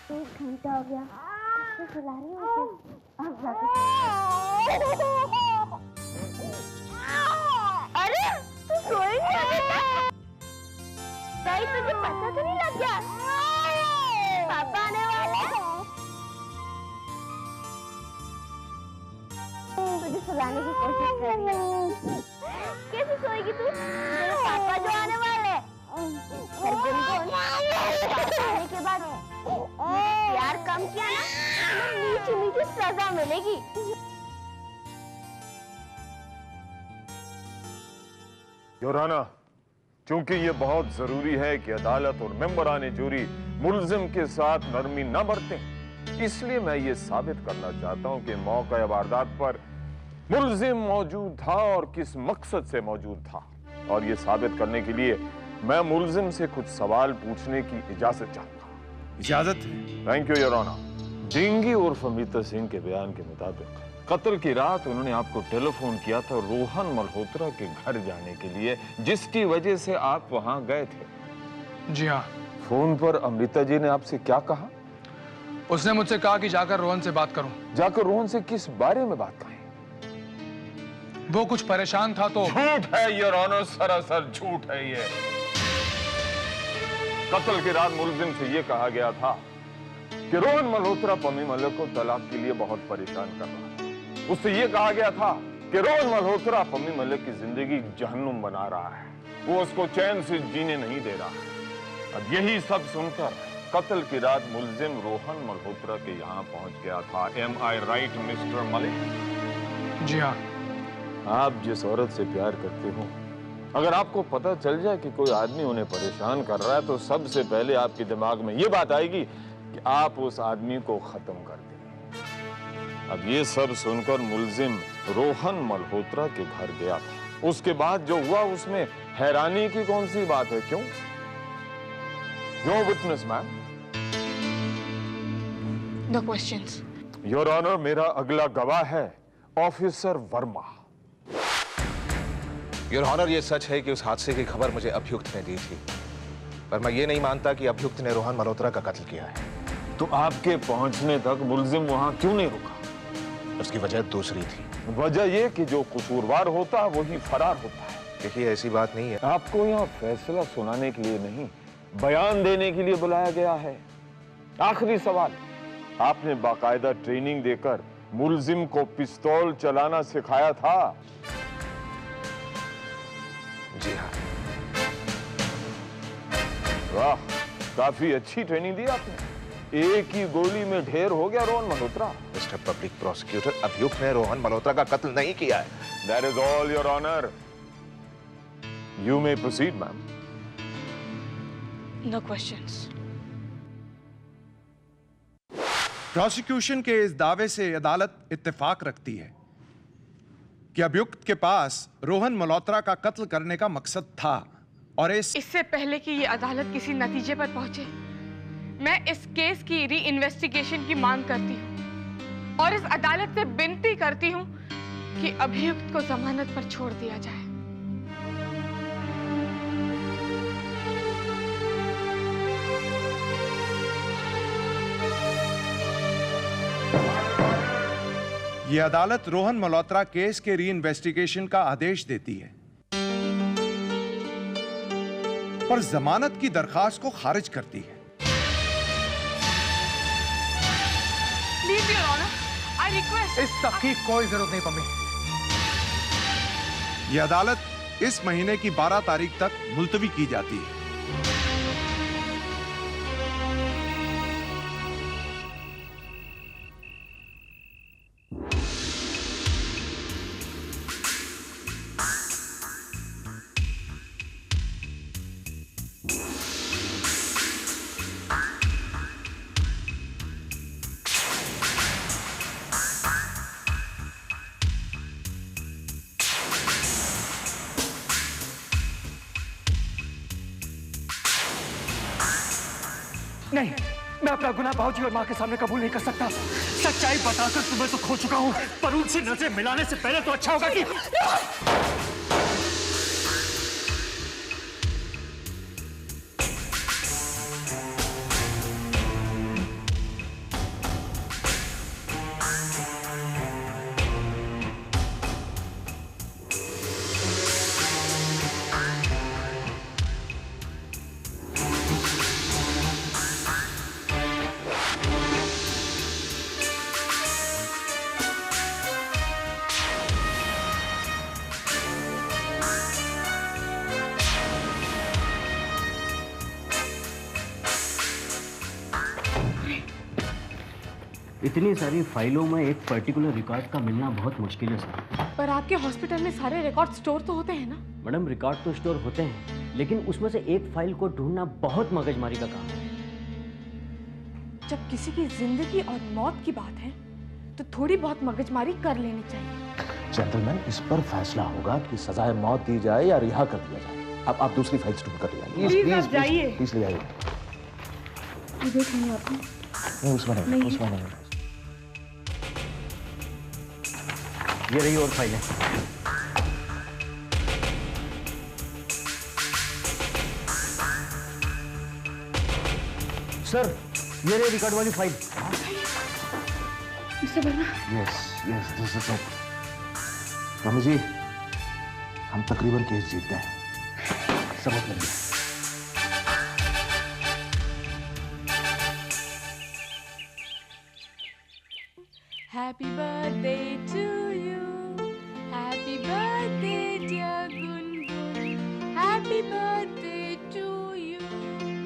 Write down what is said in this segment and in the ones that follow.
1 घंटा हो गया, तो सुला रही हूँ। अब जाकर अरे तू सोई नहीं बेटा? नहीं तुझे पता तो नहीं लग गया? पापा आने वाले हैं। तुझे सुलाने की कोशिश कर रही है। कैसे सोएगी तू? तेरे पापा जो आने वाले हैं। आने के बाद प्यार कम किया ना, तो मीठी मीठी सजा मिलेगी। योर ऑनर, क्योंकि ये बहुत जरूरी है कि अदालत और मेंबरान जूरी मुल्जिम के साथ नरमी न बरतें, इसलिए मैं ये साबित करना चाहता हूं कि मौका या वारदात पर मुल्जिम मौजूद था और किस मकसद से मौजूद था। और ये साबित करने के लिए मैं मुल्जिम से कुछ सवाल पूछने की इजाजत चाहूंगा। इजाजत है। Thank you your honour. डेंगी उर्फ अमृता सिंह के बयान के मुताबिक कत्ल की रात उन्होंने आपको टेलीफोन किया था रोहन मल्होत्रा के घर जाने के लिए, जिसकी वजह से आप वहां गए थे। जी हाँ। फोन पर अमृता जी ने आपसे क्या कहा? उसने मुझसे कहा कि जाकर रोहन से बात करूं। जाकर रोहन से किस बारे में बात करें? वो कुछ परेशान था तो। झूठ है योर ऑनर, सरासर झूठ है ये। कत्ल की रात मुल्जिम से ये कहा गया था कि रोहन मल्होत्रा पम्मी मलिक को तलाक के लिए बहुत परेशान कर रहा है। उससे ये कहा गया था कि रोहन मल्होत्रा पम्मी मलिक की जिंदगी जहन्नुम बना रहा है, वो उसको चैन से जीने नहीं दे रहा है। अब यही सब सुनकर कत्ल की रात मुल्जिम रोहन मल्होत्रा के यहाँ पहुंच गया था। एम आई राइट मिस्टर मलिक? जी हाँ। आप जिस औरत से प्यार करते हो, अगर आपको पता चल जाए कि कोई आदमी उन्हें परेशान कर रहा है, तो सबसे पहले आपके दिमाग में ये बात आएगी कि आप उस आदमी को खत्म कर दें। अब ये सब सुनकर मुल्जिम रोहन मल्होत्रा के घर गया था। उसके बाद जो हुआ उसमें हैरानी की कौन सी बात है? क्यों? No witness ma'am. No questions. Your honour, मेरा अगला गवाह है ऑफिसर वर्मा। योर ऑनर, ये सच है कि उस हादसे की खबर मुझे अभियुक्त ने दी थी, पर मैं ये नहीं मानता कि अभियुक्त ने रोहन मल्होत्रा का कत्ल किया है। तो आपके पहुंचने तक मुल्जिम वहां क्यों नहीं रुका? उसकी वजह दूसरी थी। वजह यह कि जो कसूरवार होता है वही फरार होता है। देखिए, ऐसी बात नहीं है। आपको यहाँ फैसला सुनाने के लिए नहीं, बयान देने के लिए बुलाया गया है। आखिरी सवाल, आपने बाकायदा ट्रेनिंग देकर मुल्जिम को पिस्तौल चलाना सिखाया था? जी हाँ। वाह, काफी अच्छी ट्रेनिंग दी आपने। एक ही गोली में ढेर हो गया Rohan Malhotra. Mister public prosecutor, अभियुक्त ने रोहन मल्होत्रा का कत्ल नहीं किया है। That is all, Your Honor. You may proceed, ma'am. No questions. Prosecution के इस दावे से अदालत इत्तेफाक रखती है कि अभियुक्त के पास रोहन मल्होत्रा का कत्ल करने का मकसद था और इससे पहले कि ये अदालत किसी नतीजे पर पहुंचे, मैं इस केस की री इन्वेस्टिगेशन की मांग करती हूँ और इस अदालत से विनती करती हूँ कि अभियुक्त को जमानत पर छोड़ दिया जाए। यह अदालत रोहन मल्होत्रा केस के री इन्वेस्टिगेशन का आदेश देती है, पर जमानत की दरखास्त को खारिज करती है। Please, Your Honor, I request. इस तहकीक कोई जरूरत नहीं पम्मी। यह अदालत इस महीने की 12 तारीख तक मुलतवी की जाती है। नहीं, मैं अपना गुनाह बाबूजी और माँ के सामने कबूल नहीं कर सकता। सच्चाई बताकर तुम्हें तो खो चुका हूँ, पर उनसे नजरें मिलाने से पहले तो अच्छा होगा कि इतनी सारी फाइलों में एक पर्टिकुलर रिकॉर्ड का मिलना बहुत मुश्किल है सर। पर आपके हॉस्पिटल में सारे रिकॉर्ड स्टोर तो होते हैं ना? मैडम रिकॉर्ड तो स्टोर होते हैं, लेकिन उसमें से एक फाइल को ढूंढना बहुत मगजमारी का काम है। जब किसी की जिंदगी और मौत की बात है तो थोड़ी बहुत मगजमारी कर लेनी चाहिए। जेंटलमैन, इस पर फैसला होगा कि सजाए मौत दी जाए या रिहा कर दिया जाए। अब आप दूसरी फाइल्स ढूंढ कर ले आइए। प्लीज आप जाइए। प्लीज ले आइए। ये देख लेंगे आपने? नहीं, उसमें नहीं, उसमें नहीं। ये रही और फाइल है। सर, ये रही रिकॉर्ड वाली फाइल। इससे भरना? Yes, yes, this is it. Mummy ji, हम तकरीबन केस जीत गए। समझ लीजिए। Happy birthday to you. Happy birthday dear Gungun. Happy birthday to you.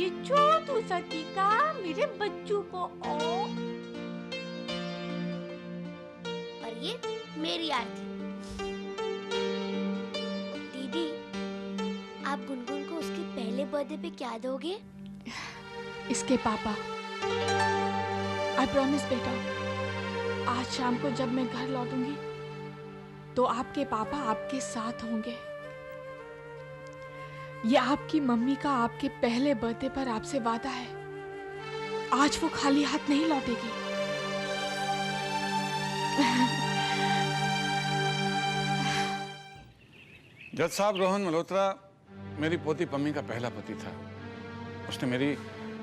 ये छोटू सा टीका मेरे बच्चों को और ये मेरी आरती। दीदी, आप गुनगुन को उसके पहले बर्थडे पे क्या दोगे? इसके पापा। I promise बेटा, आज शाम को जब मैं घर लौटूंगी तो आपके पापा आपके साथ होंगे। ये आपकी मम्मी का आपके पहले बर्थडे पर आपसे वादा है। आज वो खाली हाथ नहीं लौटेगी। जज साहब, रोहन मल्होत्रा मेरी पोती पम्मी का पहला पति था। उसने मेरी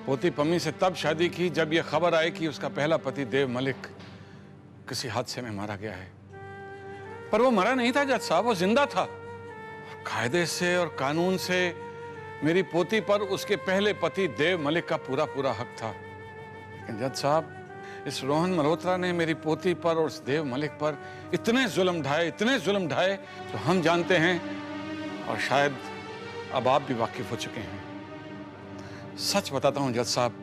पोती पम्मी से तब शादी की जब यह खबर आई कि उसका पहला पति देव मलिक किसी हादसे में मारा गया है। पर वो मरा नहीं था जज साहब, वो जिंदा था। कायदे से और कानून से मेरी पोती पर उसके पहले पति देव मलिक का पूरा पूरा हक था। लेकिन जज साहब, इस रोहन मल्होत्रा ने मेरी पोती पर और उस देव मलिक पर इतने जुल्म ढाए तो हम जानते हैं और शायद अब आप भी वाकिफ हो चुके हैं। सच बताता हूं जज साहब,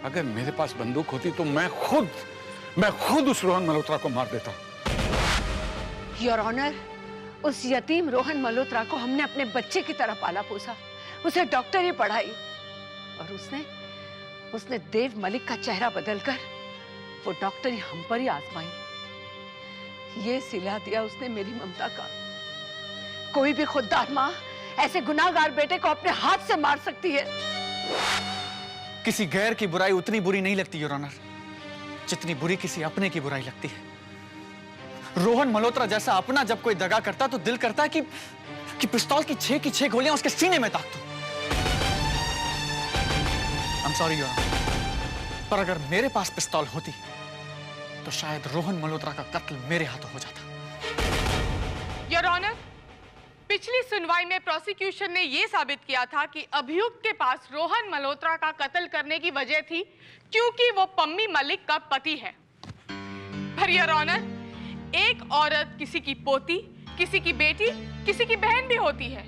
अगर मेरे पास बंदूक होती तो मैं खुद उस रोहन मल्होत्रा को मार देता। योर ऑनर, उस यतीम रोहन मल्होत्रा को हमने अपने बच्चे की तरह पाला पोसा, उसे डॉक्टरी पढ़ाई और उसने देव मलिक का चेहरा बदलकर वो डॉक्टरी हम पर ही आजमाई। ये सिला दिया उसने मेरी ममता का। कोई भी खुददार माँ ऐसे गुनाहगार बेटे को अपने हाथ से मार सकती है। किसी गैर की बुराई उतनी बुरी नहीं लगती योर ऑनर, जितनी बुरी किसी अपने की बुराई लगती है। रोहन मल्होत्रा जैसा अपना जब कोई दगा करता तो दिल करता है कि पिस्तौल की 6 की 6 गोलियां उसके सीने में दाग दूं। I am sorry your honour, पर अगर मेरे पास पिस्तौल होती तो शायद रोहन मल्होत्रा का कत्ल मेरे हाथों हो जाता। योर ऑनर, पिछली सुनवाई में प्रोसिक्यूशन ने यह साबित किया था कि अभियुक्त के पास रोहन मल्होत्रा का कत्ल करने की वजह थी क्योंकि वो पम्मी मलिक का पति है। पर योर ऑनर, एक औरत किसी की पोती, किसी की बेटी, किसी की बहन भी होती है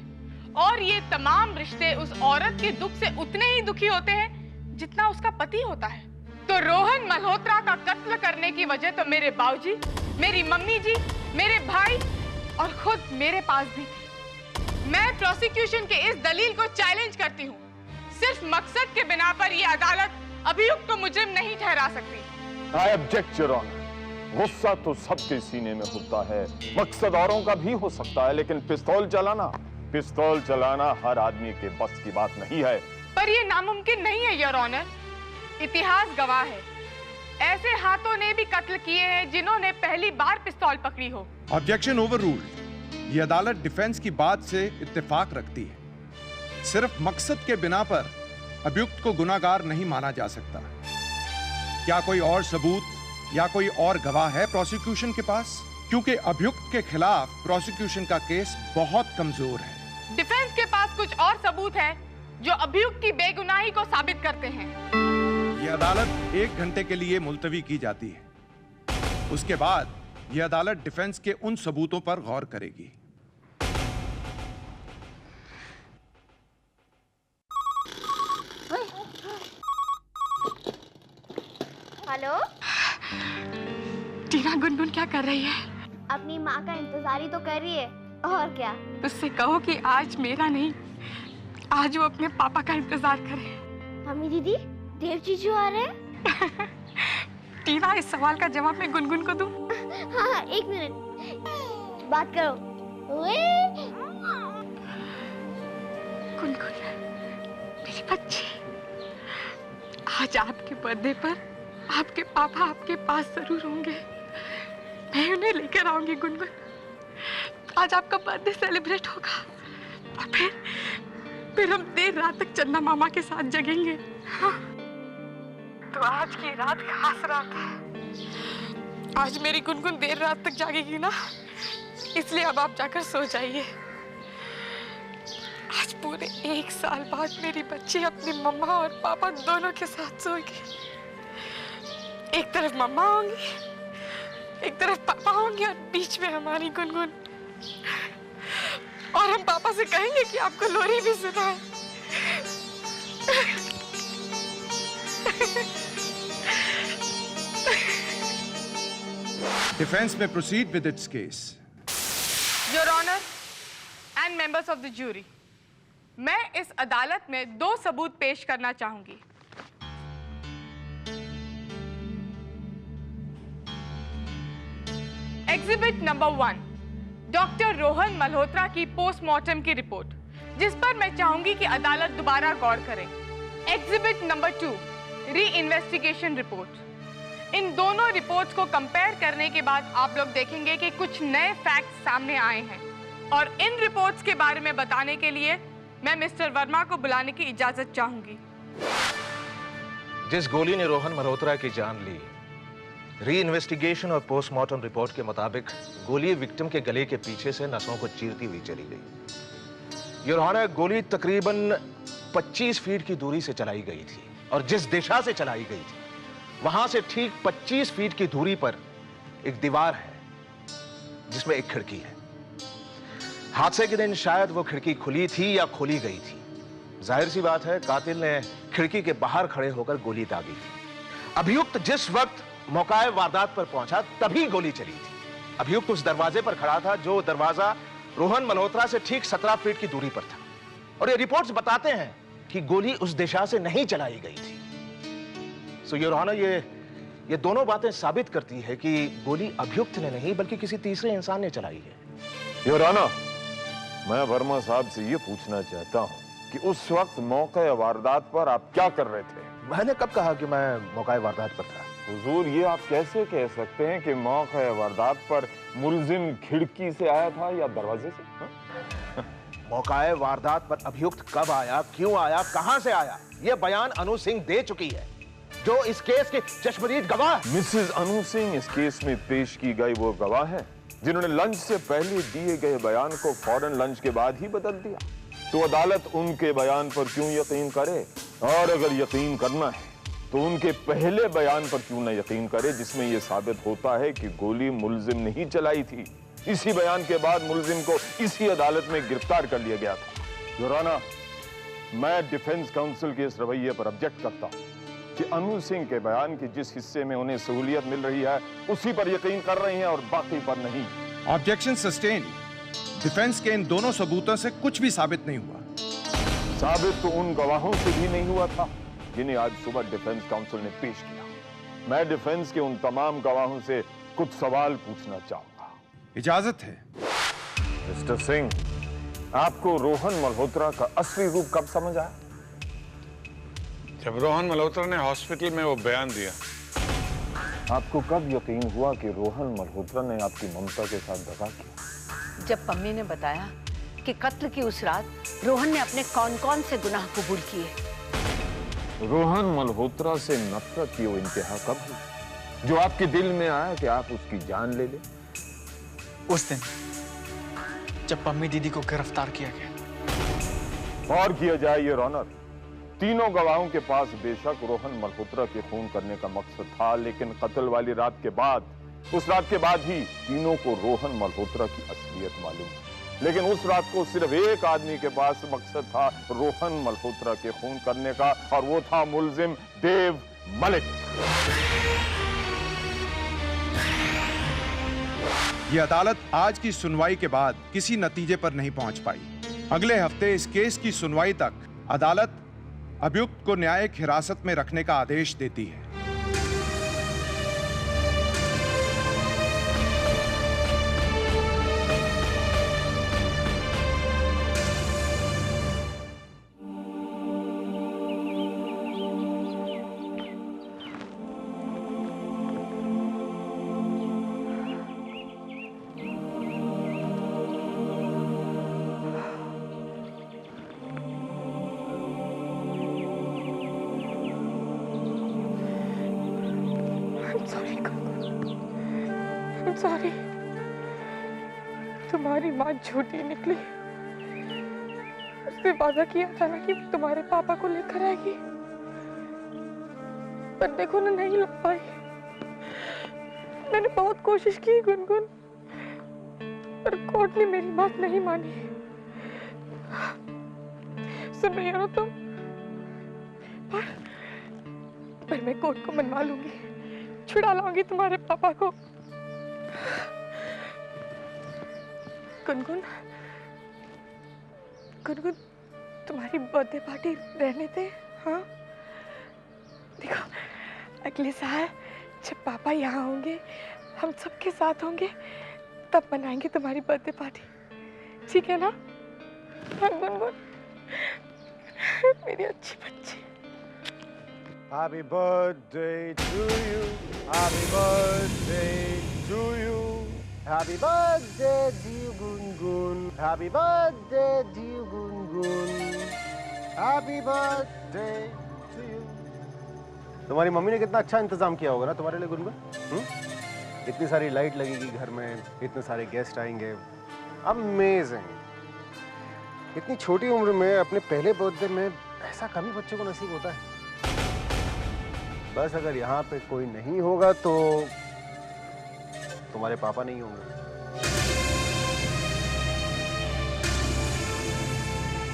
और ये तमाम रिश्ते उस औरत के दुख से उतने ही दुखी होते हैं जितना उसका पति होता है। तो रोहन मल्होत्रा का कत्ल करने की वजह तो मेरे बाबूजी, मेरी मम्मी जी, मेरे भाई और खुद मेरे पास भी थी। मैं प्रोसिक्यूशन के इस दलील को चैलेंज करती हूँ। सिर्फ मकसद के बिना पर यह अदालत अभियुक्त को मुजरिम नहीं ठहरा सकती। I object your honour. गुस्सा तो सबके सीने में होता है, मकसद औरों का भी हो सकता है, लेकिन पिस्तौल चलाना हर आदमी के बस की बात नहीं है। पर यह नामुमकिन नहीं है योर ऑनर। इतिहास गवाह है, ऐसे हाथों ने भी कत्ल किए हैं जिन्होंने पहली बार पिस्तौल पकड़ी हो। Objection overruled. ये अदालत डिफेंस की बात से इत्तेफाक रखती है। सिर्फ मकसद के बिना पर अभियुक्त को गुनाहगार नहीं माना जा सकता। क्या कोई और सबूत या कोई और गवाह है प्रोसिक्यूशन के पास? क्योंकि अभियुक्त के खिलाफ प्रोसिक्यूशन का केस बहुत कमजोर है। डिफेंस के पास कुछ और सबूत है जो अभियुक्त की बेगुनाही को साबित करते हैं। यह अदालत 1 घंटे के लिए मुलतवी की जाती है। उसके बाद यह अदालत डिफेंस के उन सबूतों पर गौर करेगी। हेलो, टीना गुनगुन क्या कर रही है? अपनी माँ का इंतजार ही तो कर रही है, और क्या। उससे कहो कि आज मेरा नहीं, आज वो अपने पापा का इंतजार करे। मम्मी दीदी, देव जीजू आ रहे हैं। टीना, इस सवाल का जवाब मैं गुनगुन को दूं? हाँ, एक मिनट, बात करो। गुनगुन, मेरी बच्ची, आज आपके बर्थडे पर आपके पापा आपके पास जरूर होंगे। मैं उन्हें लेकर आऊंगी गुनगुन। आज आपका बर्थडे सेलिब्रेट होगा और फिर हम देर रात तक चंदा मामा के साथ जगेंगे। हाँ। तो आज की रात खास रात है। आज मेरी गुनगुन देर रात तक जागेगी ना, इसलिए अब आप जाकर सो जाइए। आज पूरे 1 साल बाद मेरी बच्ची अपनी मम्मा और पापा दोनों के साथ सोएगी। एक तरफ मम्मा होंगी, एक तरफ पापा होंगे और बीच में हमारी गुनगुन। और हम पापा से कहेंगे कि आपको लोरी भी सुना है। डिफेंस में proceed with its case. Your honour and members of the jury, मैं इस अदालत में 2 सबूत पेश करना चाहूंगी। Exhibit number 1, doctor Rohan Malhotra की पोस्टमार्टम की रिपोर्ट, जिस पर मैं चाहूंगी कि अदालत दोबारा गौर करे। एग्जिबिट नंबर 2, री इन्वेस्टिगेशन रिपोर्ट। इन दोनों रिपोर्ट्स को कंपेयर करने के बाद आप लोग देखेंगे कि कुछ नए फैक्ट्स सामने आए हैं, और इन रिपोर्ट्स के बारे में बताने के लिए मैं मिस्टर वर्मा को बुलाने की इजाजत चाहूंगी। जिस गोली ने रोहन मल्होत्रा की जान ली, री इन्वेस्टिगेशन और पोस्टमार्टम रिपोर्ट के मुताबिक गोली विक्टिम के गले के पीछे से नसों को चीरती हुई चली गई। योर ऑनर, गोली तकरीबन 25 फीट की दूरी से चलाई गई थी, और जिस दिशा से चलाई गई थी वहां से ठीक 25 फीट की दूरी पर एक दीवार है जिसमें एक खिड़की है। हादसे के दिन शायद वो खिड़की खुली थी या खोली गई थी। जाहिर सी बात है, कातिल ने खिड़की के बाहर खड़े होकर गोली दागी थी। अभियुक्त जिस वक्त मौकाए वारदात पर पहुंचा तभी गोली चली थी। अभियुक्त उस दरवाजे पर खड़ा था जो दरवाजा रोहन मल्होत्रा से ठीक 17 फीट की दूरी पर था, और ये रिपोर्ट्स बताते हैं कि गोली उस दिशा से नहीं चलाई गई थी। सो योर ऑनर, ये दोनों बातें साबित करती है कि गोली अभियुक्त ने नहीं बल्कि किसी तीसरे इंसान ने चलाई है। योर ऑनर, मैं वर्मा साहब से ये पूछना चाहता हूँ कि उस वक्त मौके वारदात पर आप क्या कर रहे थे? मैंने कब कहा कि मैं मौके वारदात पर था? हुजूर, ये आप कैसे कह सकते हैं कि मौके वारदात पर मुलजिम खिड़की से आया था या दरवाजे से? मौकाए वारदात पर अभियुक्त कब आया, क्यों आया, कहां से आया, यह बयान अनु सिंह दे चुकी है, जो इस केस के चश्मदीद गवाह। मिसेस अनु सिंह इस केस में पेश की गई वो गवाह है जिन्होंने लंच से पहले दिए गए बयान को फौरन लंच के बाद ही बदल दिया। तो अदालत उनके बयान पर क्यों यकीन करे, और अगर यकीन करना है तो उनके पहले बयान पर क्यों न यकीन करे जिसमें यह साबित होता है कि गोली मुलजिम ने ही चलाई थी। इसी बयान के बाद मुलजिम को इसी अदालत में गिरफ्तार कर लिया गया था। योर ऑनर, मैं डिफेंस काउंसिल के इस रवैये पर ऑब्जेक्ट करता हूं कि अनु सिंह के बयान के जिस हिस्से में उन्हें सहूलियत मिल रही है उसी पर यकीन कर रहे हैं और बाकी पर नहीं। Objection sustain. डिफेंस के इन दोनों सबूतों से कुछ भी साबित नहीं हुआ। साबित तो उन गवाहों से भी नहीं हुआ था जिन्हें आज सुबह डिफेंस काउंसिल ने पेश किया। मैं डिफेंस के उन तमाम गवाहों से कुछ सवाल पूछना चाहूंगा। इजाजत है। मिस्टर सिंह, आपको रोहन मल्होत्रा का असली रूप कब समझ आया? जब रोहन मल्होत्रा ने हॉस्पिटल में वो बयान दिया। आपको कब यकीन हुआ कि रोहन मल्होत्रा ने आपकी ममता के साथ दगा किया? जब पम्मी ने बताया कि कत्ल की उस रात रोहन ने अपने कौन-कौन से गुनाह कबूल किए। रोहन मल्होत्रा से नफरत की वो इंतहा कब हुई जो आपके दिल में आया कि आप उसकी जान ले ले? उस दिन जब पम्मी दीदी को गिरफ्तार किया गया। और किया जाए योर ऑनर, तीनों गवाहों के पास बेशक रोहन मल्होत्रा के खून करने का मकसद था, लेकिन कत्ल वाली रात के बाद, उस रात के बाद ही तीनों को रोहन मल्होत्रा की असलियत मालूम थी। लेकिन उस रात को सिर्फ एक आदमी के पास मकसद था रोहन मल्होत्रा के खून करने का, और वो था मुलजिम देव मलिक। ये अदालत आज की सुनवाई के बाद किसी नतीजे पर नहीं पहुंच पाई। अगले हफ्ते इस केस की सुनवाई तक अदालत अभियुक्त को न्यायिक हिरासत में रखने का आदेश देती है। सॉरी, तुम्हारी माँ झूठी निकली। उसने वादा किया था ना कि तुम्हारे पापा को लेकर आएगी, पर देखो ना, नहीं ला पाई। मैंने बहुत कोशिश की गुनगुन, पर कोर्ट ने मेरी बात नहीं मानी। सुन रही हो ना तुम? पर मैं कोर्ट को मनवा लूंगी, छुड़ा लाऊंगी तुम्हारे पापा को। गुनगुन, गुनगुन, तुम्हारी बर्थडे पार्टी रहने दे। हाँ, देखो, अगले साल जब पापा यहाँ होंगे, हम सबके साथ होंगे, तब मनाएंगे तुम्हारी बर्थडे पार्टी, ठीक है ना? हाँ गुनगुन, मेरी अच्छी बच्ची। Happy birthday to you. Happy birthday to you. Happy birthday dear Gungun. Happy birthday dear Gungun. Happy birthday to you. तुम्हारी मम्मी ने कितना अच्छा इंतजाम किया होगा ना तुम्हारे लिए गुनगुन? इतनी सारी लाइट लगेगी घर में, इतने सारे गेस्ट आएंगे, अमेजिंग। इतनी छोटी उम्र में अपने पहले बर्थडे में ऐसा कम ही बच्चे को नसीब होता है। बस अगर यहाँ पे कोई नहीं होगा तो तुम्हारे पापा नहीं होंगे।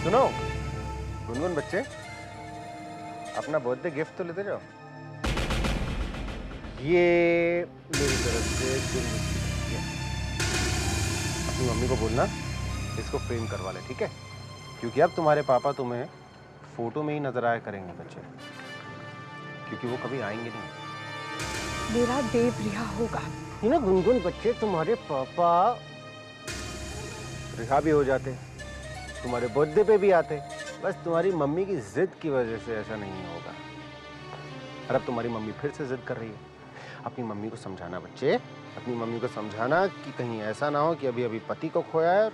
सुनो गुनगुन बच्चे, अपना बर्थडे गिफ्ट तो लेते जाओ। ये मेरी तरफ से गुनगुन। अपनी मम्मी को बोलना इसको फ्रेम करवा ले, ठीक है? क्योंकि अब तुम्हारे पापा तुम्हें फोटो में ही नजर आया करेंगे बच्चे, क्योंकि वो कभी आएंगे नहीं। मेरा देव रिहा होगा। ये ना गुनगुन बच्चे, तुम्हारे पापा रिहा भी हो जाते, तुम्हारे बर्थडे पे भी आते, बस तुम्हारी मम्मी की जिद की वजह से ऐसा नहीं होगा। और अब तुम्हारी मम्मी फिर से जिद कर रही है। अपनी मम्मी को समझाना बच्चे, अपनी मम्मी को समझाना कि कहीं ऐसा ना हो कि अभी अभी पति को खोया है और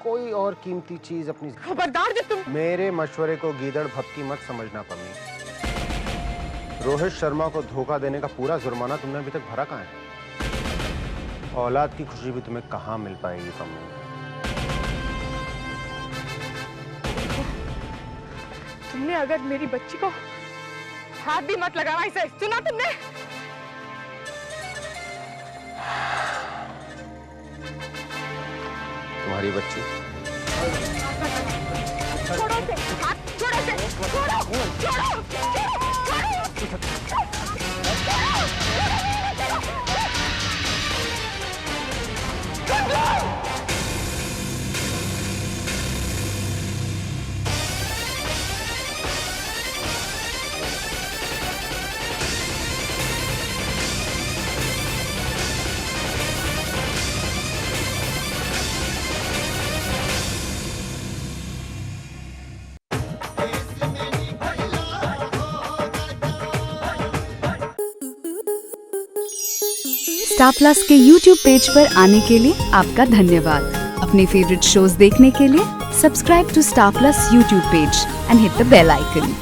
कोई और कीमती चीज अपनी। खबरदार जब तुम मेरे मशवरे को गीदड़ भपकी मत समझना पम्मी। रोहित शर्मा को धोखा देने का पूरा जुर्माना तुमने अभी तक भरा कहाँ है? औलाद की खुशी भी तुम्हें कहाँ मिल पाएगी पम्मी? तुमने अगर मेरी बच्ची को हाथ भी मत लगाना, इसे सुना तुमने? तुम्हारी बच्ची छोड़ो से, हाथ छोड़ो से, छोड़ो, छोड़ो, स्टार प्लस के YouTube पेज पर आने के लिए आपका धन्यवाद। अपने फेवरेट शोज देखने के लिए subscribe to Star Plus YouTube page and hit the bell icon.